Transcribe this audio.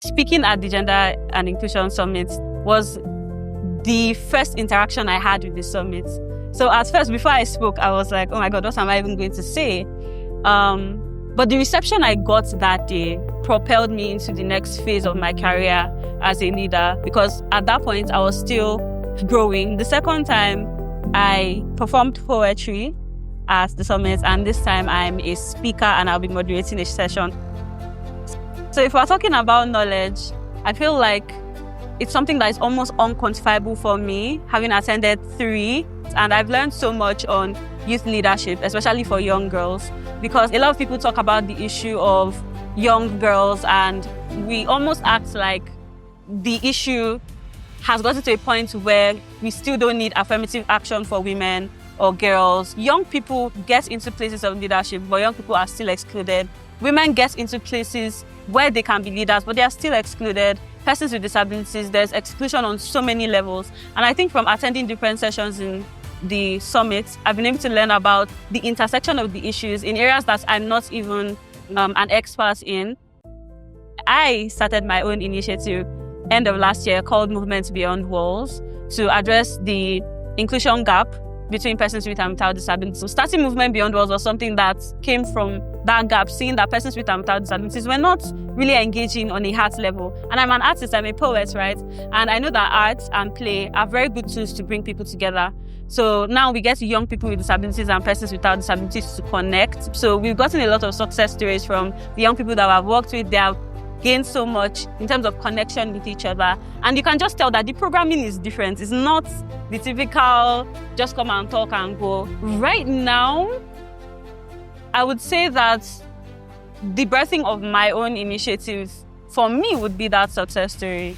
Speaking at the Gender and Inclusion Summit was the first interaction I had with the summit. So at first, before I spoke, I was like, oh my God, what am I even going to say? But the reception I got that day propelled me into the next phase of my career as a leader, because at that point, I was still growing. The second time, I performed poetry at the summit, and this time I'm a speaker and I'll be moderating a session. So if we're talking about knowledge, I feel like it's something that is almost unquantifiable for me, having attended 3, and I've learned so much on youth leadership, especially for young girls, because a lot of people talk about the issue of young girls and we almost act like the issue has gotten to a point where we still don't need affirmative action for women or girls. Young people get into places of leadership, but young people are still excluded. Women get into places where they can be leaders, but they are still excluded. Persons with disabilities, there's exclusion on so many levels. And I think from attending different sessions in the summit, I've been able to learn about the intersection of the issues in areas that I'm not even an expert in. I started my own initiative end of last year called Movement Beyond Walls to address the inclusion gap between persons with and without disabilities. So starting Movement Beyond Walls was something that came from that gap, seeing that persons with and without disabilities were not really engaging on a heart level. And I'm an artist, I'm a poet, right? And I know that art and play are very good tools to bring people together. So now we get young people with disabilities and persons without disabilities to connect. So we've gotten a lot of success stories from the young people that I've worked with. They have gained so much in terms of connection with each other. And you can just tell that the programming is different. It's not the typical just come and talk and go. Right now, I would say that the birthing of my own initiative for me would be that success story.